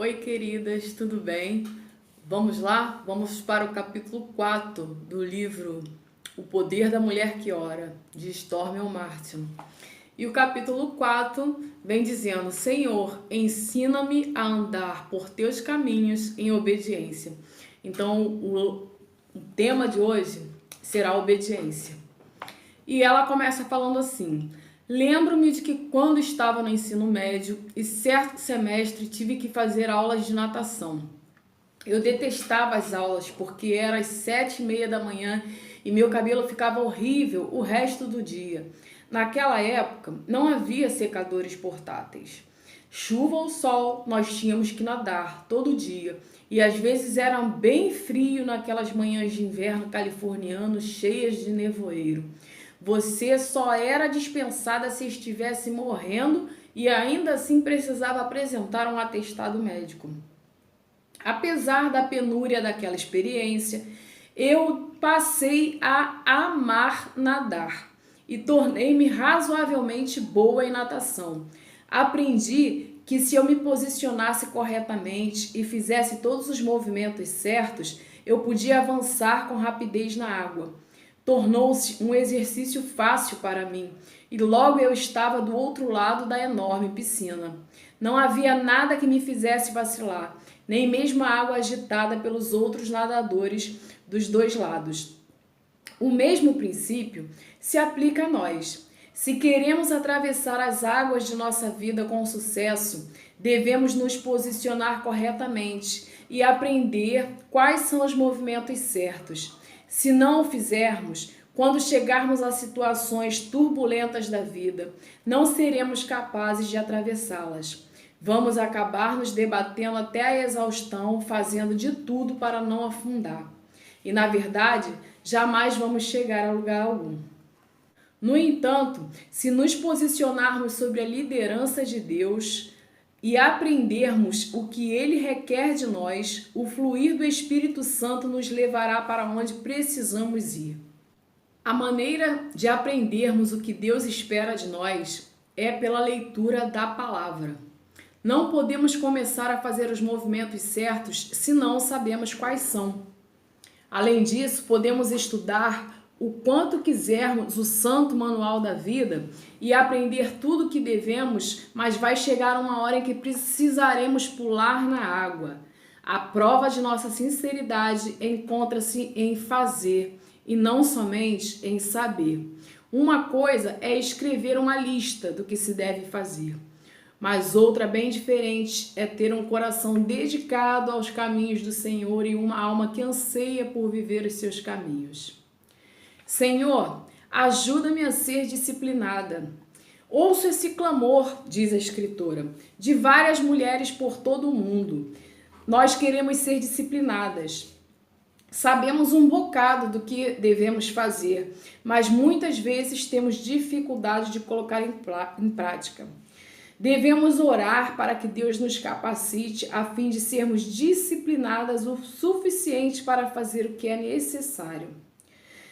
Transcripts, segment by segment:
Oi, queridas, tudo bem? Vamos lá? Vamos para o capítulo 4 do livro O Poder da Mulher que Ora, de Stormy Martin. E o capítulo 4 vem dizendo: Senhor, ensina-me a andar por teus caminhos em obediência. Então, o tema de hoje será obediência. E ela começa falando assim: lembro-me de que quando estava no ensino médio e certo semestre tive que fazer aulas de natação. Eu detestava as aulas porque era às 7h30 da manhã e meu cabelo ficava horrível o resto do dia. Naquela época não havia secadores portáteis. Chuva ou sol, nós tínhamos que nadar todo dia. E às vezes era bem frio naquelas manhãs de inverno californiano cheias de nevoeiro. Você só era dispensada se estivesse morrendo e ainda assim precisava apresentar um atestado médico. Apesar da penúria daquela experiência, eu passei a amar nadar e tornei-me razoavelmente boa em natação. Aprendi que se eu me posicionasse corretamente e fizesse todos os movimentos certos, eu podia avançar com rapidez na água. Tornou-se um exercício fácil para mim e logo eu estava do outro lado da enorme piscina. Não havia nada que me fizesse vacilar, nem mesmo a água agitada pelos outros nadadores dos dois lados. O mesmo princípio se aplica a nós. Se queremos atravessar as águas de nossa vida com sucesso, devemos nos posicionar corretamente e aprender quais são os movimentos certos. Se não o fizermos, quando chegarmos a situações turbulentas da vida, não seremos capazes de atravessá-las. Vamos acabar nos debatendo até a exaustão, fazendo de tudo para não afundar. E, na verdade, jamais vamos chegar a lugar algum. No entanto, se nos posicionarmos sobre a liderança de Deus e aprendermos o que Ele requer de nós, o fluir do Espírito Santo nos levará para onde precisamos ir. A maneira de aprendermos o que Deus espera de nós é pela leitura da palavra. Não podemos começar a fazer os movimentos certos se não sabemos quais são. Além disso, podemos estudar o quanto quisermos o Santo Manual da Vida e aprender tudo o que devemos, mas vai chegar uma hora em que precisaremos pular na água. A prova de nossa sinceridade encontra-se em fazer e não somente em saber. Uma coisa é escrever uma lista do que se deve fazer, mas outra bem diferente é ter um coração dedicado aos caminhos do Senhor e uma alma que anseia por viver os seus caminhos. Senhor, ajuda-me a ser disciplinada. Ouço esse clamor, diz a escritora, de várias mulheres por todo o mundo. Nós queremos ser disciplinadas. Sabemos um bocado do que devemos fazer, mas muitas vezes temos dificuldade de colocar em prática. Devemos orar para que Deus nos capacite a fim de sermos disciplinadas o suficiente para fazer o que é necessário.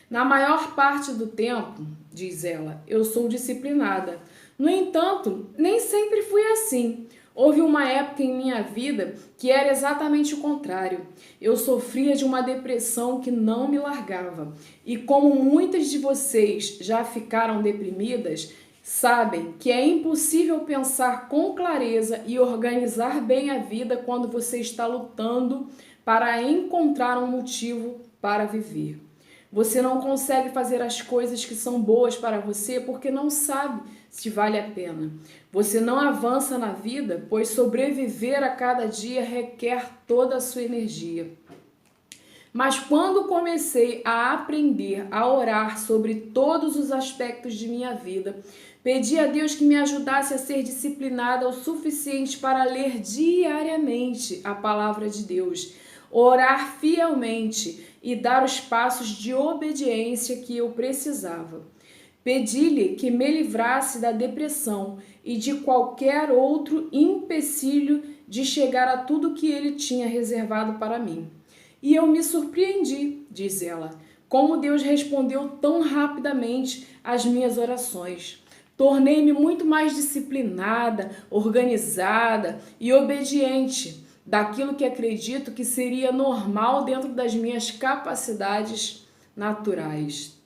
Na maior parte do tempo, diz ela, eu sou disciplinada. No entanto, nem sempre fui assim. Houve uma época em minha vida que era exatamente o contrário. Eu sofria de uma depressão que não me largava. E como muitas de vocês já ficaram deprimidas, sabem que é impossível pensar com clareza e organizar bem a vida quando você está lutando para encontrar um motivo para viver. Você não consegue fazer as coisas que são boas para você porque não sabe se vale a pena. Você não avança na vida, pois sobreviver a cada dia requer toda a sua energia. Mas quando comecei a aprender a orar sobre todos os aspectos de minha vida, pedi a Deus que me ajudasse a ser disciplinada o suficiente para ler diariamente a palavra de Deus, orar fielmente e dar os passos de obediência que eu precisava. Pedi-lhe que me livrasse da depressão e de qualquer outro empecilho de chegar a tudo que ele tinha reservado para mim. E eu me surpreendi, diz ela, como Deus respondeu tão rapidamente às minhas orações. Tornei-me muito mais disciplinada, organizada e obediente. daquilo que acredito que seria normal dentro das minhas capacidades naturais.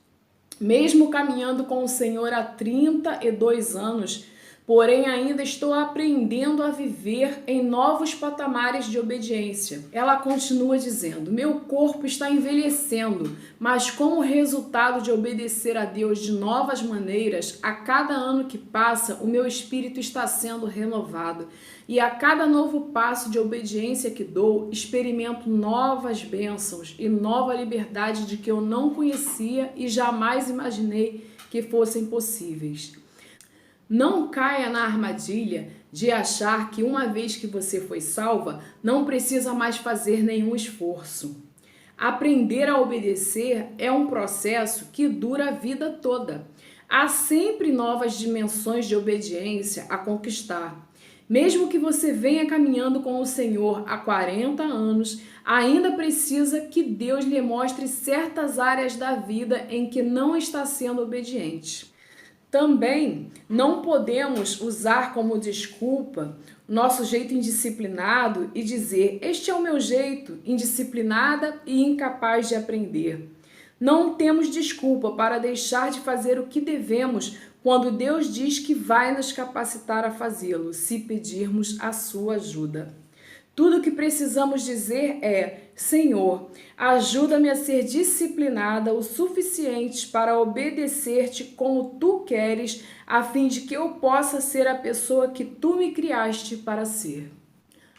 Mesmo caminhando com o Senhor há 32 anos, porém ainda estou aprendendo a viver em novos patamares de obediência. Ela continua dizendo: meu corpo está envelhecendo, mas como resultado de obedecer a Deus de novas maneiras, a cada ano que passa, o meu espírito está sendo renovado. E a cada novo passo de obediência que dou, experimento novas bênçãos e nova liberdade de que eu não conhecia e jamais imaginei que fossem possíveis. Não caia na armadilha de achar que uma vez que você foi salva, não precisa mais fazer nenhum esforço. Aprender a obedecer é um processo que dura a vida toda. Há sempre novas dimensões de obediência a conquistar. Mesmo que você venha caminhando com o Senhor há 40 anos, ainda precisa que Deus lhe mostre certas áreas da vida em que não está sendo obediente. Também não podemos usar como desculpa nosso jeito indisciplinado e dizer: este é o meu jeito, indisciplinada e incapaz de aprender. Não temos desculpa para deixar de fazer o que devemos quando Deus diz que vai nos capacitar a fazê-lo, se pedirmos a sua ajuda. Tudo o que precisamos dizer é: Senhor, ajuda-me a ser disciplinada o suficiente para obedecer-te como tu queres, a fim de que eu possa ser a pessoa que tu me criaste para ser.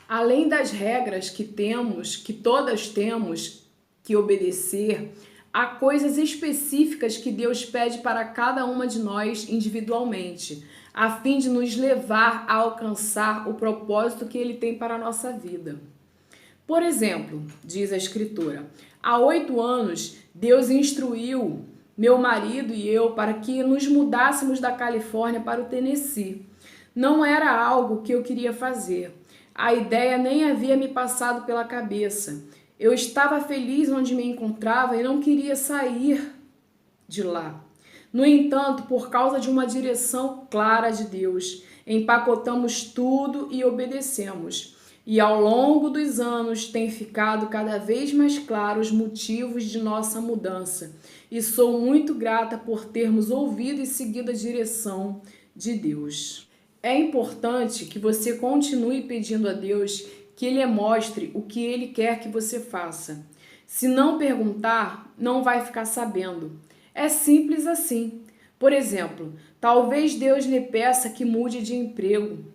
Além das regras que todas temos que obedecer, há coisas específicas que Deus pede para cada uma de nós individualmente, a fim de nos levar a alcançar o propósito que Ele tem para a nossa vida. Por exemplo, diz a Escritura, há 8 anos Deus instruiu meu marido e eu para que nos mudássemos da Califórnia para o Tennessee. Não era algo que eu queria fazer. A ideia nem havia me passado pela cabeça. Eu estava feliz onde me encontrava e não queria sair de lá. No entanto, por causa de uma direção clara de Deus, empacotamos tudo e obedecemos. E ao longo dos anos tem ficado cada vez mais claros os motivos de nossa mudança. E sou muito grata por termos ouvido e seguido a direção de Deus. É importante que você continue pedindo a Deus que Ele mostre o que Ele quer que você faça. Se não perguntar, não vai ficar sabendo. É simples assim. Por exemplo, talvez Deus lhe peça que mude de emprego,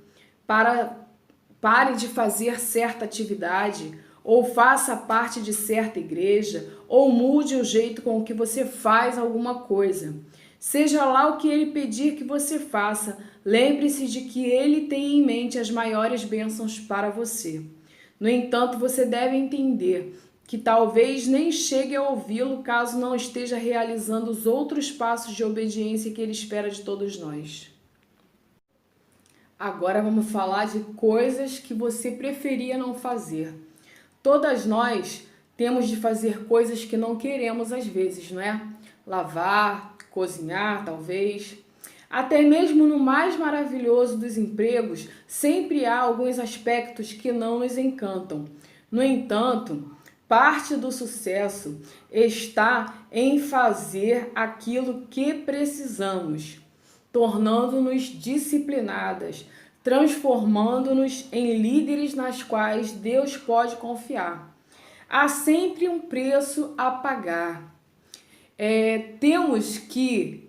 pare de fazer certa atividade, ou faça parte de certa igreja, ou mude o jeito com que você faz alguma coisa. Seja lá o que Ele pedir que você faça, lembre-se de que Ele tem em mente as maiores bênçãos para você. No entanto, você deve entender que talvez nem chegue a ouvi-lo caso não esteja realizando os outros passos de obediência que Ele espera de todos nós. Agora vamos falar de coisas que você preferia não fazer. Todas nós temos de fazer coisas que não queremos às vezes, não é? Lavar, cozinhar, talvez. Até mesmo no mais maravilhoso dos empregos, sempre há alguns aspectos que não nos encantam. No entanto, parte do sucesso está em fazer aquilo que precisamos, tornando-nos disciplinadas, transformando-nos em líderes nas quais Deus pode confiar. Há sempre um preço a pagar. Temos que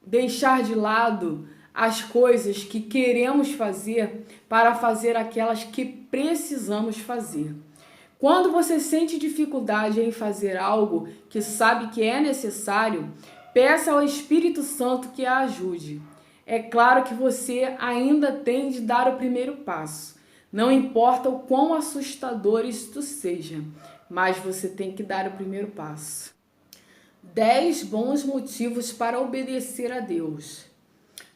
deixar de lado as coisas que queremos fazer para fazer aquelas que precisamos fazer. Quando você sente dificuldade em fazer algo que sabe que é necessário, peça ao Espírito Santo que a ajude. É claro que você ainda tem de dar o primeiro passo. Não importa o quão assustador isto seja, mas você tem que dar o primeiro passo. 10 bons motivos para obedecer a Deus.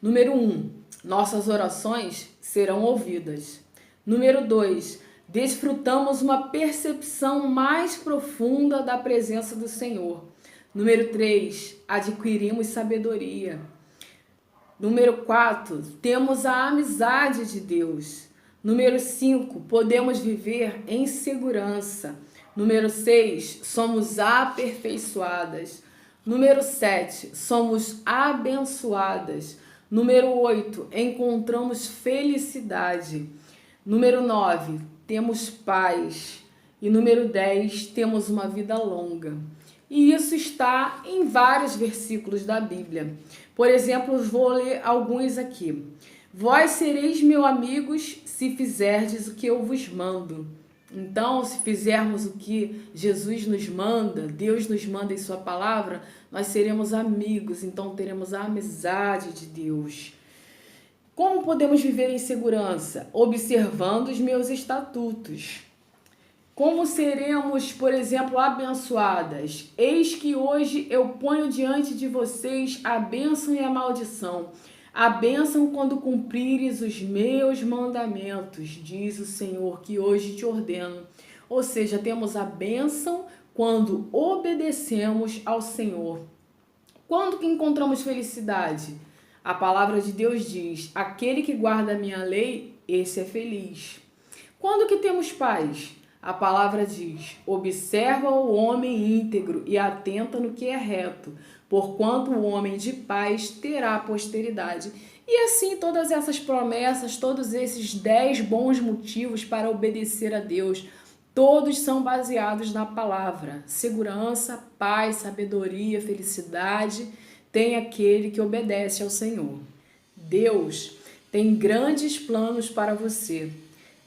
Número 1, nossas orações serão ouvidas. Número 2, desfrutamos uma percepção mais profunda da presença do Senhor. Número 3, adquirimos sabedoria. Número 4, temos a amizade de Deus. Número 5, podemos viver em segurança. Número 6, somos aperfeiçoadas. Número 7, somos abençoadas. Número 8, encontramos felicidade. Número 9, temos paz. E número 10, temos uma vida longa. E isso está em vários versículos da Bíblia. Por exemplo, vou ler alguns aqui. Vós sereis meus amigos se fizerdes o que eu vos mando. Então, se fizermos o que Jesus nos manda, Deus nos manda em sua palavra, nós seremos amigos, então teremos a amizade de Deus. Como podemos viver em segurança? Observando os meus estatutos. Como seremos, por exemplo, abençoadas? Eis que hoje eu ponho diante de vocês a bênção e a maldição. A bênção quando cumprires os meus mandamentos, diz o Senhor, que hoje te ordeno. Ou seja, temos a bênção quando obedecemos ao Senhor. Quando que encontramos felicidade? A palavra de Deus diz, aquele que guarda a minha lei, esse é feliz. Quando que temos paz? A palavra diz, observa o homem íntegro e atenta no que é reto, porquanto o homem de paz terá posteridade. E assim todas essas promessas, todos esses 10 bons motivos para obedecer a Deus, todos são baseados na palavra. Segurança, paz, sabedoria, felicidade, tem aquele que obedece ao Senhor. Deus tem grandes planos para você.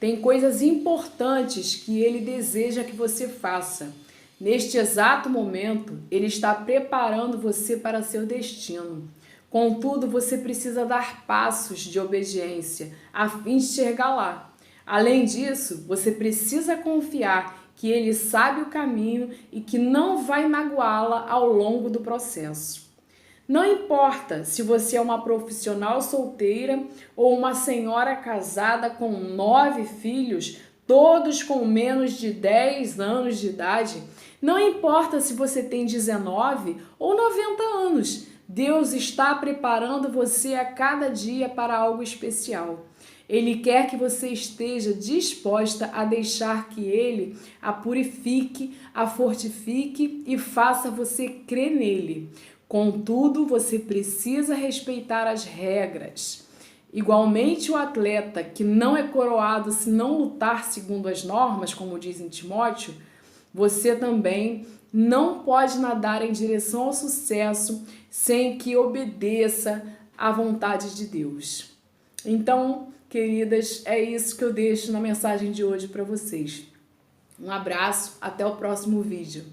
Tem coisas importantes que Ele deseja que você faça. Neste exato momento, Ele está preparando você para seu destino. Contudo, você precisa dar passos de obediência a fim de chegar lá. Além disso, você precisa confiar que Ele sabe o caminho e que não vai magoá-la ao longo do processo. Não importa se você é uma profissional solteira ou uma senhora casada com 9 filhos, todos com menos de 10 anos de idade. Não importa se você tem 19 ou 90 anos. Deus está preparando você a cada dia para algo especial. Ele quer que você esteja disposta a deixar que Ele a purifique, a fortifique e faça você crer nele. Contudo, você precisa respeitar as regras. Igualmente, o atleta que não é coroado se não lutar segundo as normas, como diz em Timóteo, você também não pode nadar em direção ao sucesso sem que obedeça à vontade de Deus. Então, queridas, é isso que eu deixo na mensagem de hoje para vocês. Um abraço, até o próximo vídeo.